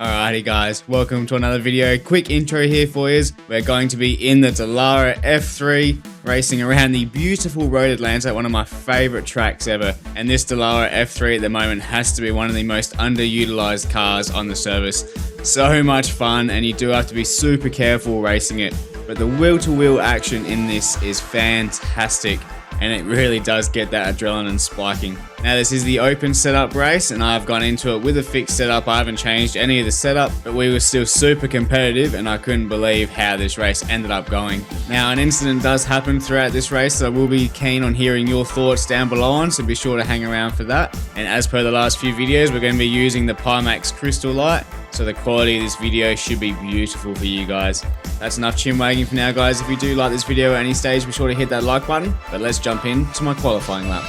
Alrighty guys, welcome to another video. Quick intro here for you. We're going to be in the Dallara F3 racing around the beautiful Road Atlanta, one of my favorite tracks ever. And this Dallara F3 at the moment has to be one of the most underutilized cars on the service. So much fun, and you do have to be super careful racing it. But the wheel-to-wheel action in this is fantastic, and it really does get that adrenaline spiking. Now this is the open setup race, and I've gone into it with a fixed setup. I haven't changed any of the setup, but we were still super competitive, and I couldn't believe how this race ended up going. Now an incident does happen throughout this race, so I will be keen on hearing your thoughts down below on, so be sure to hang around for that. And as per the last few videos, we're going to be using the Pimax crystal light, so the quality of this video should be beautiful for you guys. That's enough chin wagging for now, guys. If you do like this video at any stage, be sure to hit that like button. But let's jump into my qualifying lap.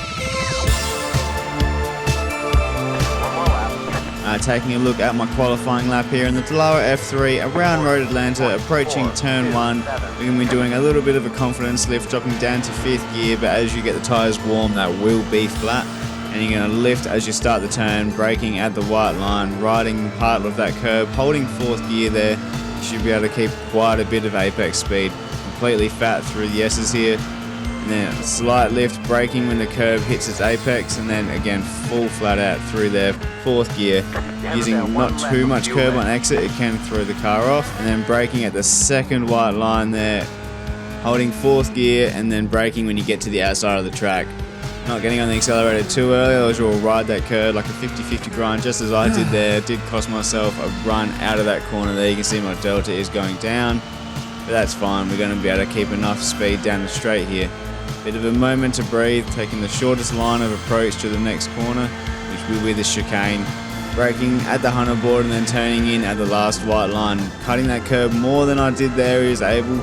Taking a look at my qualifying lap here in the Dallara F3 around Road Atlanta, approaching turn 1. We're going to be doing a little bit of a confidence lift, dropping down to 5th gear, but as you get the tyres warm, that will be flat. And you're going to lift as you start the turn, braking at the white line, riding part of that curb, holding 4th gear there. You should be able to keep quite a bit of apex speed. Completely fat through the S's here. And then a slight lift, braking when the curb hits its apex, and then again full flat out through there, 4th gear. Using not too much curb on exit, it can throw the car off. And then braking at the 2nd white line there, holding 4th gear, and then braking when you get to the outside of the track. Not getting on the accelerator too early, or you'll ride that curve like a 50-50 grind, just as I did there. Did cost myself a run out of that corner there. You can see my delta is going down, but that's fine. We're going to be able to keep enough speed down the straight here. Bit of a moment to breathe, taking the shortest line of approach to the next corner, which will be the chicane. Braking at the 100 board and then turning in at the last white line. Cutting that curb more than I did there is able.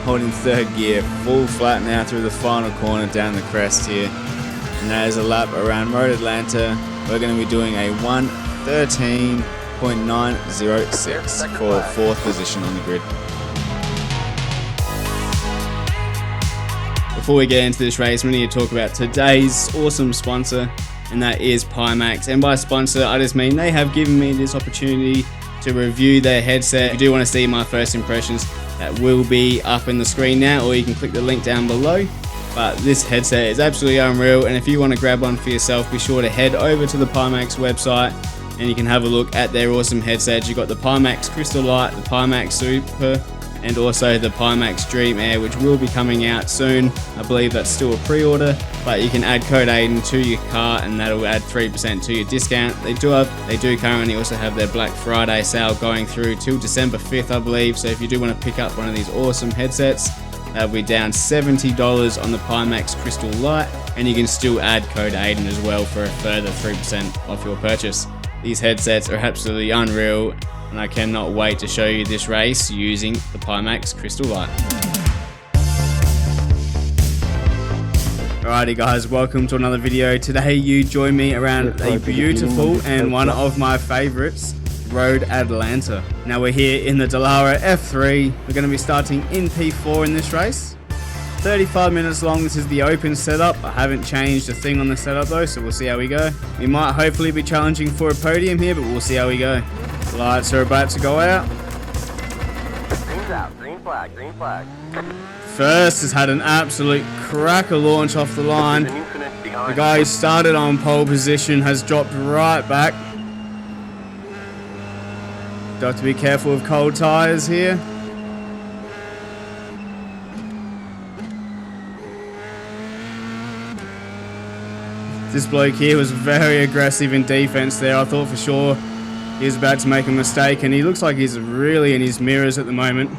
Holding 3rd gear, full flat now through the final corner down the crest here. And that is a lap around Road Atlanta. We're going to be doing a 1:13.906 for 4th position on the grid. Before we get into this race, we need to talk about today's awesome sponsor, and that is Pimax. And by sponsor, I just mean they have given me this opportunity to review their headset. If you do want to see my first impressions, that will be up in the screen now, or you can click the link down below. But this headset is absolutely unreal, and if you want to grab one for yourself, be sure to head over to the Pimax website and you can have a look at their awesome headsets. You've got the Pimax Crystal Light, the Pimax Super, and also the Pimax Dream Air, which will be coming out soon. I believe that's still a pre-order, but you can add code Aidan to your car and that'll add 3% to your discount. They do currently also have their Black Friday sale going through till December 5th, I believe. So if you do want to pick up one of these awesome headsets, that'll be down $70 on the Pimax Crystal Light, and you can still add code Aidan as well for a further 3% off your purchase. These headsets are absolutely unreal, and I cannot wait to show you this race using the Pimax Crystal Light. Alrighty guys, welcome to another video. Today you join me around a beautiful and one of my favorites, Road Atlanta. Now we're here in the Dallara F3. We're going to be starting in P4 in this race. 35 minutes long. This is the open setup. I haven't changed a thing on the setup though, so we'll see how we go. We might hopefully be challenging for a podium here, but we'll see how we go. Lights are about to go out. Green's out. Green flag. Green flag. First has had an absolute cracker launch off the line. The guy who started on pole position has dropped right back. Do have to be careful with cold tyres here. This bloke here was very aggressive in defense there. I thought for sure he was about to make a mistake, and he looks like he's really in his mirrors at the moment.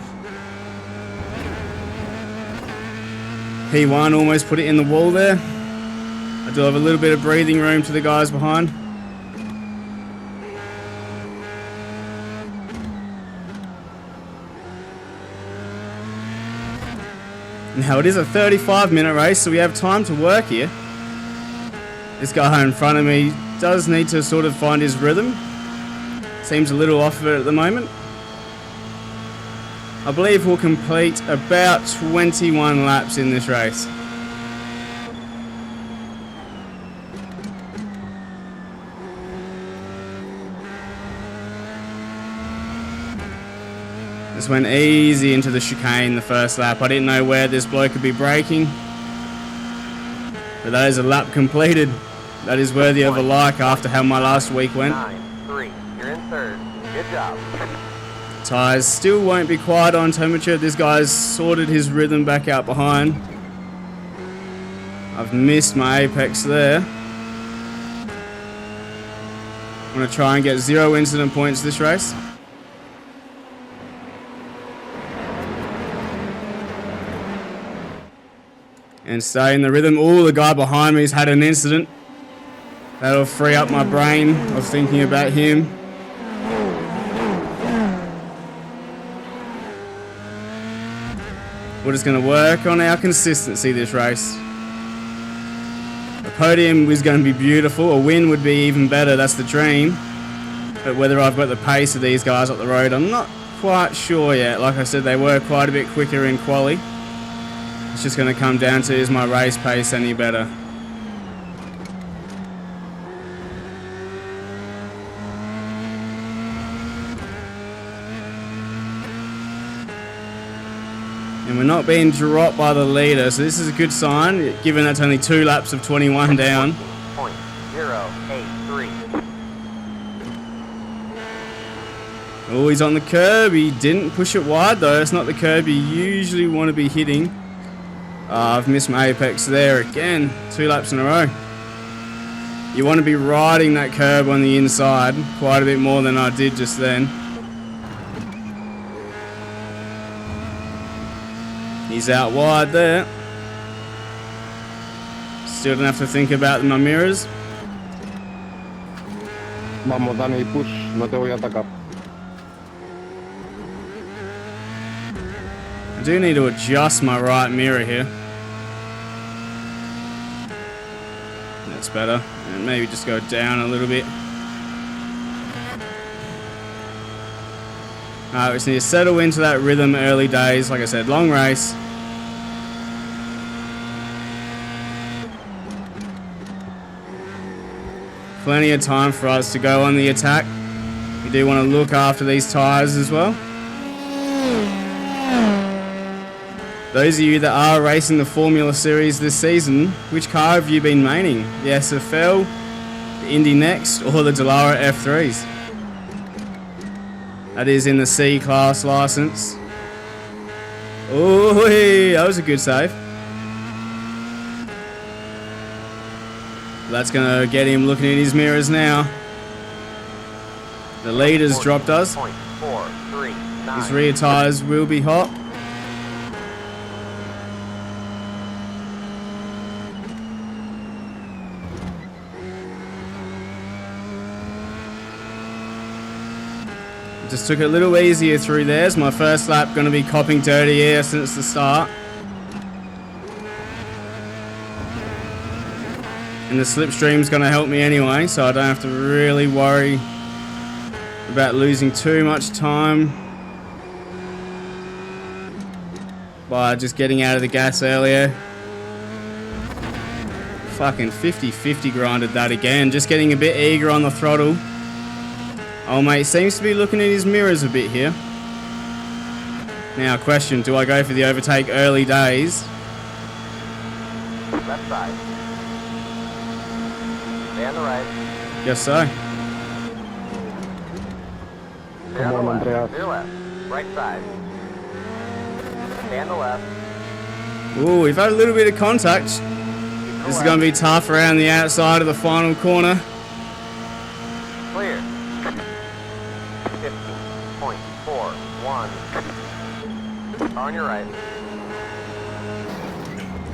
P1 almost put it in the wall there. I do have a little bit of breathing room to the guys behind. Now it is a 35-minute race, so we have time to work here. This guy in front of me does need to sort of find his rhythm. Seems a little off of it at the moment. I believe we'll complete about 21 laps in this race. Just went easy into the chicane the first lap. I didn't know where this bloke could be braking. But that is a lap completed. That is worthy of a like after how my last week went. 9-3. You're in third. Good job. Tyres still won't be quite on temperature. This guy's sorted his rhythm back out behind. I've missed my apex there. I'm going to try and get 0 incident points this race. And stay in the rhythm. Oh, the guy behind me's had an incident. That'll free up my brain of thinking about him. We're just going to work on our consistency this race. The podium is going to be beautiful. A win would be even better. That's the dream. But whether I've got the pace of these guys up the road, I'm not quite sure yet. Like I said, they were quite a bit quicker in quali. It's just going to come down to, is my race pace any better? And we're not being dropped by the leader, so this is a good sign, given that's only 2 laps of 21 down. 0.083. Oh, he's on the curb. He didn't push it wide, though. It's not the curb you usually want to be hitting. I've missed my apex there again. 2 laps in a row. You want to be riding that curb on the inside quite a bit more than I did just then. He's out wide there. Still don't have to think about my mirrors. Vamos, Dani, push, no te voy a atacar. I do need to adjust my right mirror here. That's better. And maybe just go down a little bit. Alright, we just need to settle into that rhythm early days. Like I said, long race. Plenty of time for us to go on the attack. We do want to look after these tyres as well. Those of you that are racing the Formula Series this season, which car have you been maining? The SFL, the Indy Next, or the Dallara F3s? That is in the C-Class license. Oh, hey, that was a good save. That's going to get him looking in his mirrors now. The leader's dropped us. His rear tyres will be hot. Just took it a little easier through there. It's my first lap, going to be copping dirty air since the start. And the slipstream's going to help me anyway, so I don't have to really worry about losing too much time by just getting out of the gas earlier. Fucking 50-50 grinded that again. Just getting a bit eager on the throttle. Oh mate, seems to be looking in his mirrors a bit here. Now question, do I go for the overtake early days? Left side. Stay on the right. Guess so. Stay on the Come on, left. Andreas. Clear left. Right side. Stay on the left. Ooh, we've had a little bit of contact. This is going to be tough around the outside of the final corner. Clear. 15.41. On your right.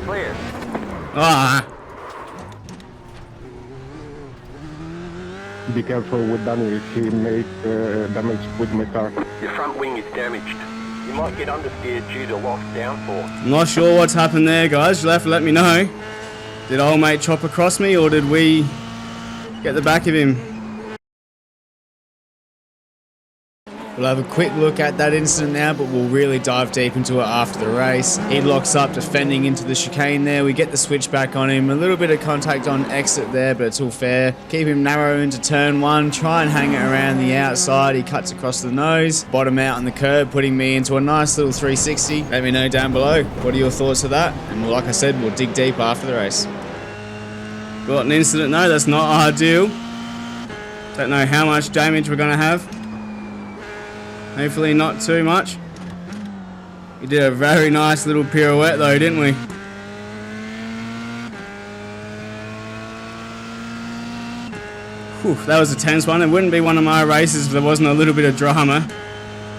Clear. Ah, Be careful with Danny, he made damage with my car. Your front wing is damaged. You might get understeered due to lost downforce. I'm not sure what's happened there, guys. You'll have to let me know. Did old mate chop across me, or did we get the back of him? We'll have a quick look at that incident now, but we'll really dive deep into it after the race. He locks up defending into the chicane there. We get the switch back on him. A little bit of contact on exit there, but it's all fair. Keep him narrow into turn one. Try and hang it around the outside. He cuts across the nose. Bottom out on the curb, putting me into a nice little 360. Let me know down below. What are your thoughts of that? And like I said, we'll dig deep after the race. Got an incident, no, that's not ideal. Don't know how much damage we're going to have. Hopefully not too much. We did a very nice little pirouette though, didn't we? Whew, that was a tense one. It wouldn't be one of my races if there wasn't a little bit of drama.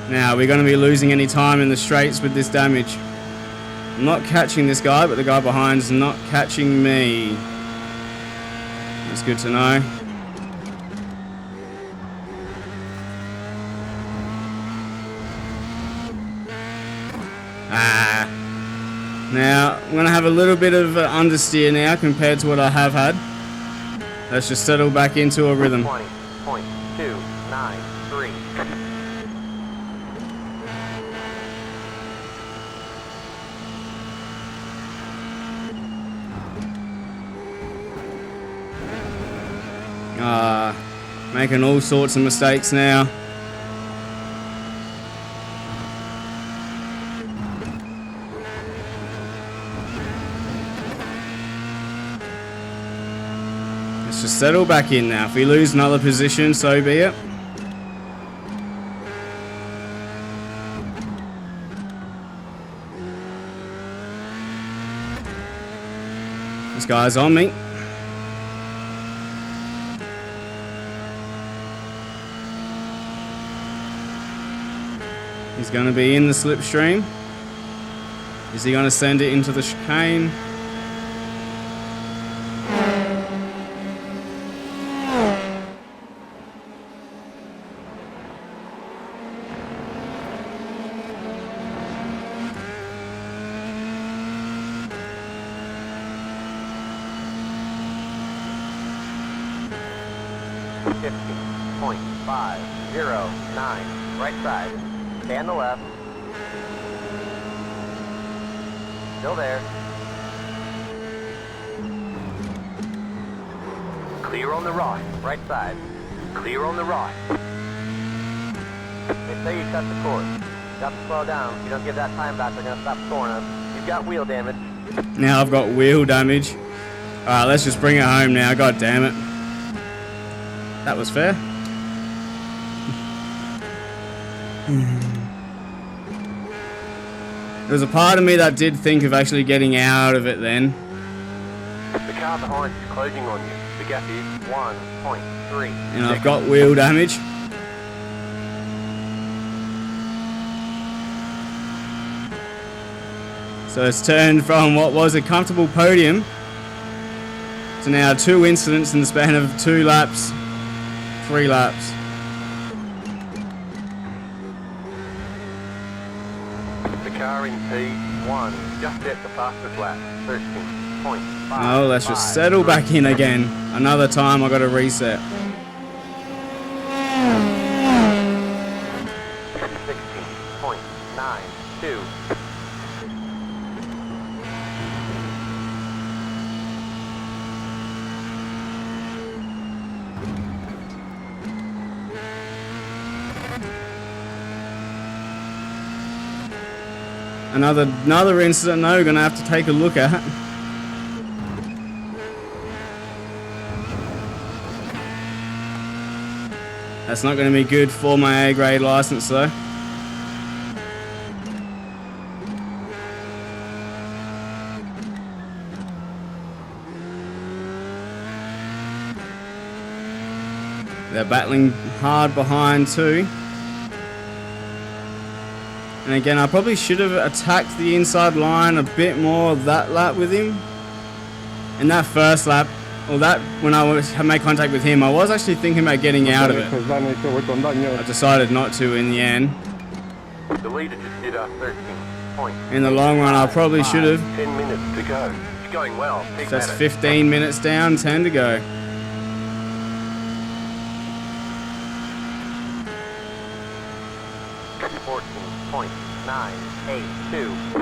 Now, we're going to be losing any time in the straights with this damage. I'm not catching this guy, but the guy behind's not catching me. That's good to know. Now, I'm going to have a little bit of understeer now compared to what I have had. Let's just settle back into a rhythm. 20.293. Making all sorts of mistakes now. Let's just settle back in now. If we lose another position, so be it. This guy's on me. He's going to be in the slipstream. Is he going to send it into the chicane? .509, right side. Stay on the left. Still there. Clear on the right, right side. Clear on the right. They say you cut the course. You got to slow down. If you don't give that time back, they're going to stop scoring us. You've got wheel damage. Now I've got wheel damage. Alright, let's just bring it home now. God damn it. That was fair. There was a part of me that did think of actually getting out of it then. The car behind is closing on you. The gap is 1.3. And I've got wheel damage. So it's turned from what was a comfortable podium to now 2 incidents in the span of 2 laps, 3 laps. Car in P1, just at the fastest lap, 13.5. Oh, let's just settle back in again. Another time I got to reset. 16.92. Another incident now we're going to have to take a look at. That's not going to be good for my A-grade license though. They're battling hard behind too. And again, I probably should have attacked the inside line a bit more that lap with him. In that first lap, or that when I made contact with him, I was actually thinking about getting out of it. I decided not to in the end. The leader just did a 13 point. In the long run, I probably should have. 10 minutes to go. It's going well. Big That's matter. 15 minutes down, 10 to go. 14.982.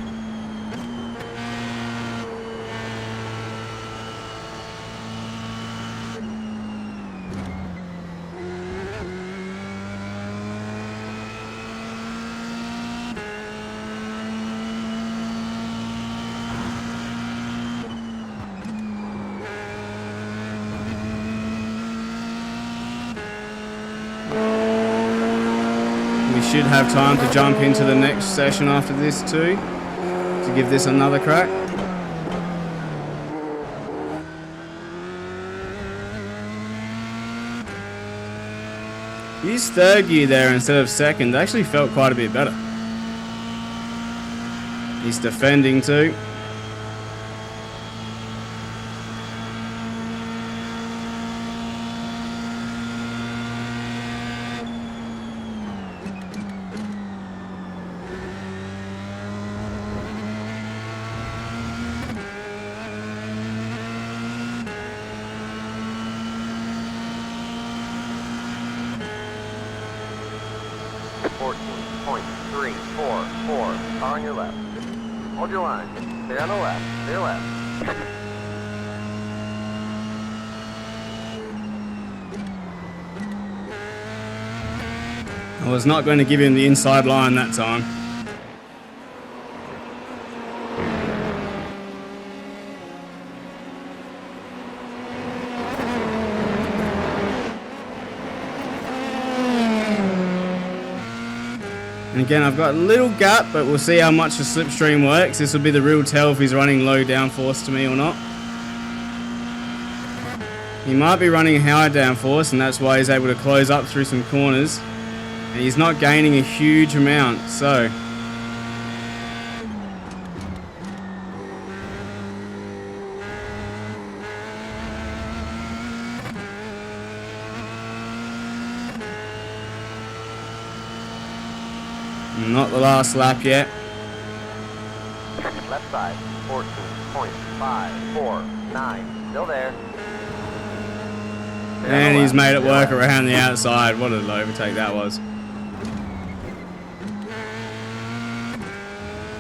Should have time to jump into the next session after this too, to give this another crack. His third gear there instead of second actually felt quite a bit better. He's defending too. On your left. Hold your line. Stay on the left. Stay left. I was not going to give him the inside line that time. And again, I've got a little gap, but we'll see how much the slipstream works. This will be the real tell if he's running low downforce to me or not. He might be running high downforce, and that's why he's able to close up through some corners. And he's not gaining a huge amount, so... Not the last lap yet. Left side, 14.549. Still there. And he's made it work around the outside. What an overtake that was.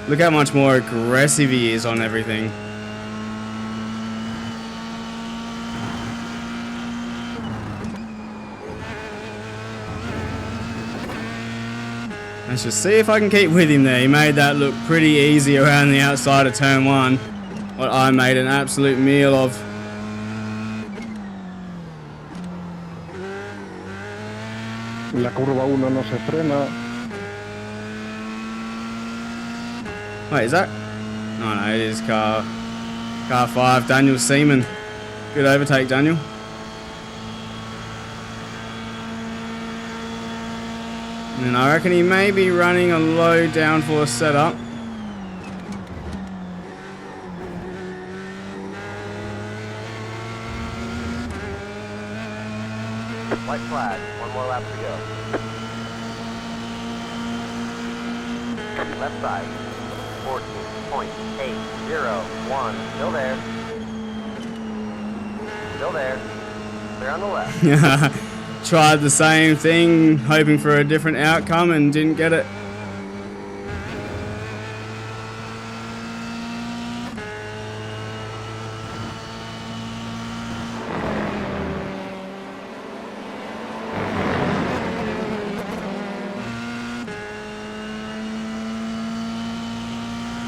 Look how much more aggressive he is on everything. Let's just see if I can keep with him there. He made that look pretty easy around the outside of turn one. What I made an absolute meal of. La curva 1 no se frena. Wait, is that? Oh no, it is car 5, Daniel Seaman. Good overtake, Daniel. And I reckon he may be running a low downforce setup. White flag, one more lap to go. Left side, 14.801. Still there. Still there. They're on the left. Tried the same thing, hoping for a different outcome and didn't get it.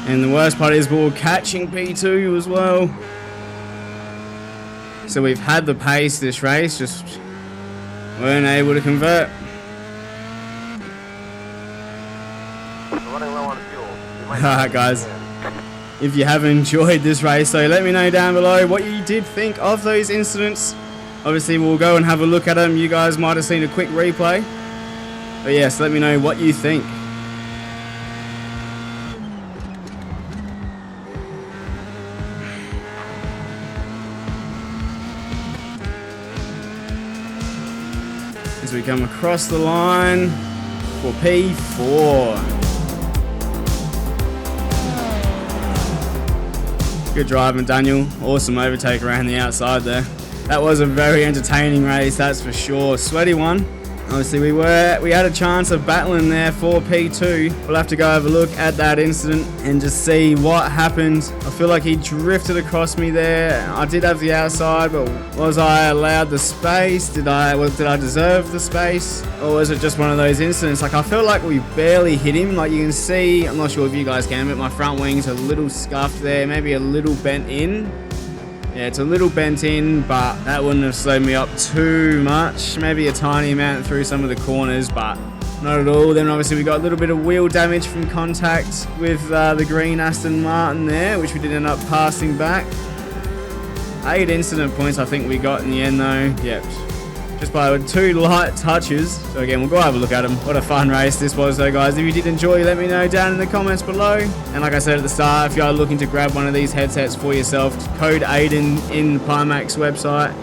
And the worst part is we're catching P2 as well. So we've had the pace this race, just weren't able to convert. We're running low on fuel. Alright guys, if you have enjoyed this race, so let me know down below what you did think of those incidents. Obviously we'll go and have a look at them. You guys might have seen a quick replay. But yes, let me know what you think. As we come across the line for P4. Good driving, Daniel. Awesome overtake around the outside there. That was a very entertaining race, that's for sure. Sweaty one. Obviously we had a chance of battling there for P2. We'll have to go have a look at that incident and just see what happened. I feel like he drifted across me there. I did have the outside, but was I allowed the space? Did I deserve the space? Or was it just one of those incidents? Like, I feel like we barely hit him. Like, you can see, I'm not sure if you guys can, but my front wing's a little scuffed there, maybe a little bent in. Yeah, it's a little bent in, but that wouldn't have slowed me up too much. Maybe a tiny amount through some of the corners, but not at all. Then obviously we got a little bit of wheel damage from contact with the green Aston Martin there, which we did end up passing back. 8 incident points I think we got in the end though. Yep. Just by 2 light touches. So again, we'll go have a look at them. What a fun race this was though, guys. If you did enjoy, let me know down in the comments below. And like I said at the start, if you are looking to grab one of these headsets for yourself, code Aidan in the Pimax website.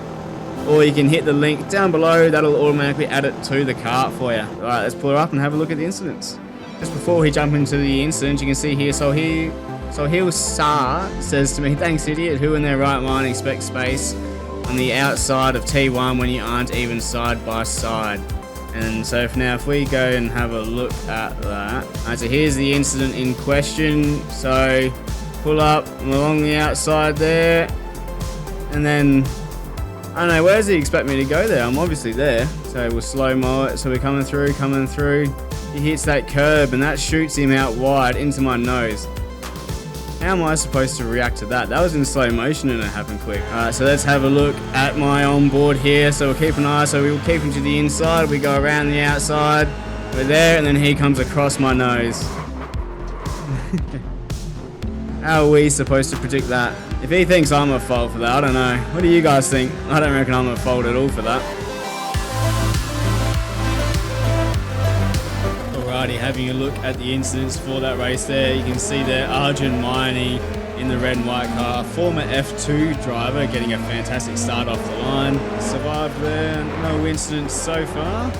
Or you can hit the link down below. That'll automatically add it to the cart for you. Alright, let's pull her up and have a look at the incidents. Just before we jump into the incident, you can see here, Sohail Sar says to me, "Thanks idiot, who in their right mind expects space on the outside of T1 when you aren't even side by side?" And so if we go and have a look at that. Alright, so here's the incident in question. So pull up along the outside there, and then I don't know, where does he expect me to go there? I'm obviously there. So we'll slow-mo it. So we're coming through. He hits that curb and that shoots him out wide into my nose. How am I supposed to react to that? That was in slow motion and it happened quick. Alright, so let's have a look at my onboard here. So we'll keep an eye. So we will keep him to the inside. We go around the outside. We're there, and then he comes across my nose. How are we supposed to predict that? If he thinks I'm at fault for that, I don't know. What do you guys think? I don't reckon I'm at fault at all for that. Alrighty, having a look at the incidents for that race there. You can see there Arjun Miney in the red and white car. Former F2 driver getting a fantastic start off the line. Survived there, no incidents so far.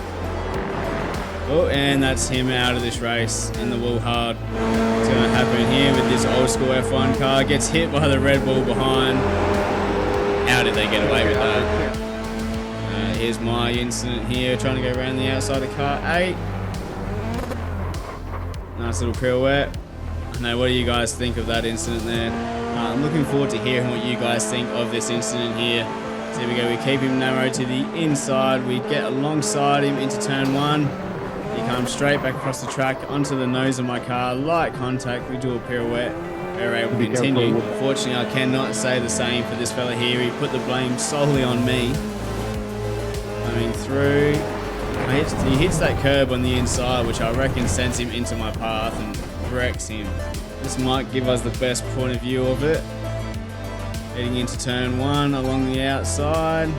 Oh, and that's him out of this race in the wall hard. What's going to happen here with this old school F1 car? Gets hit by the Red Bull behind. How did they get away with that? Here's my incident here, trying to go around the outside of car 8. Nice little pirouette. Now, what do you guys think of that incident there? I'm looking forward to hearing what you guys think of this incident here. So here we go, we keep him narrow to the inside. We get alongside him into turn 1. He comes straight back across the track onto the nose of my car, light contact, we do a pirouette, we're able to continue. Unfortunately, I cannot say the same for this fella here. He put the blame solely on me. Coming through, he hits that curb on the inside, which I reckon sends him into my path and wrecks him. This might give us the best point of view of it. Heading into turn 1 along the outside.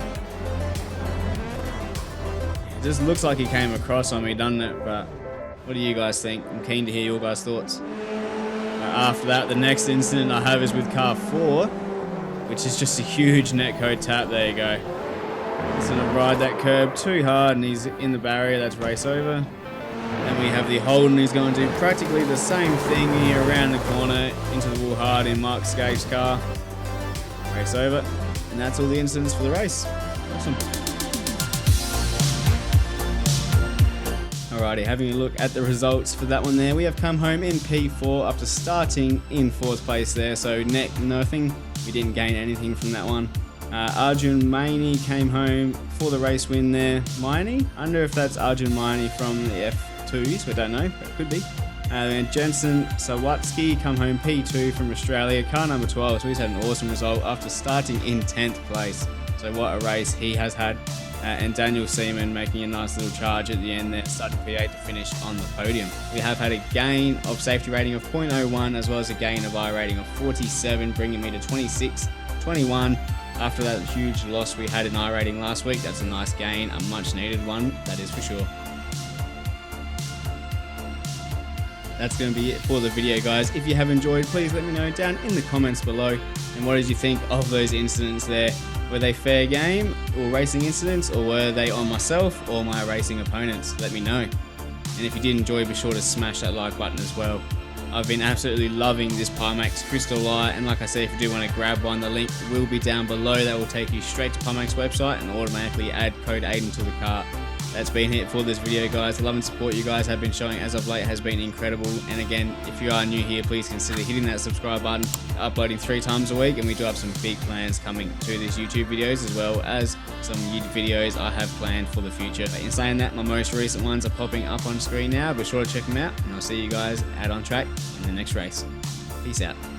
Just looks like he came across on me, doesn't it? But what do you guys think? I'm keen to hear your guys' thoughts. After that, the next incident I have is with car 4, which is just a huge netcode tap. There you go. He's gonna ride that curb too hard and he's in the barrier. That's race over. Then we have the Holden. He's going to do practically the same thing here around the corner into the wall hard in Mark Skave's car. Race over. And that's all the incidents for the race. Awesome. Alrighty, having a look at the results for that one there. We have come home in P4 after starting in 4th place there, so net nothing. We didn't gain anything from that one. Arjun Mainey came home for the race win there. Mainey? I wonder if that's Arjun Mainey from the F2s, we don't know, but it could be. And Jensen Sawatsky come home P2 from Australia, car number 12, so he's had an awesome result after starting in 10th place. So what a race he has had. And Daniel Seaman making a nice little charge at the end there, starting P8 to finish on the podium. We have had a gain of safety rating of 0.01 as well as a gain of iRating of 47, bringing me to 26.21. After that huge loss we had in iRating last week, that's a nice gain, a much needed one, that is for sure. That's going to be it for the video, guys. If you have enjoyed, please let me know down in the comments below. And what did you think of those incidents there? Were they fair game or racing incidents, or were they on myself or my racing opponents? Let me know. And if you did enjoy, be sure to smash that like button as well. I've been absolutely loving this Pimax Crystal Lite, and like I said, if you do want to grab one, the link will be down below. That will take you straight to Pimax website and automatically add code Aidan to the cart. that's been it for this video, guys. The love and support you guys have been showing as of late has been incredible. And again, if you are new here, please consider hitting that subscribe button. Uploading 3 times a week, and we do have some big plans coming to these YouTube videos, as well as some YouTube videos I have planned for the future. But in saying that, my most recent ones are popping up on screen now. Be sure to check them out, and I'll see you guys out on track in the next race. Peace out.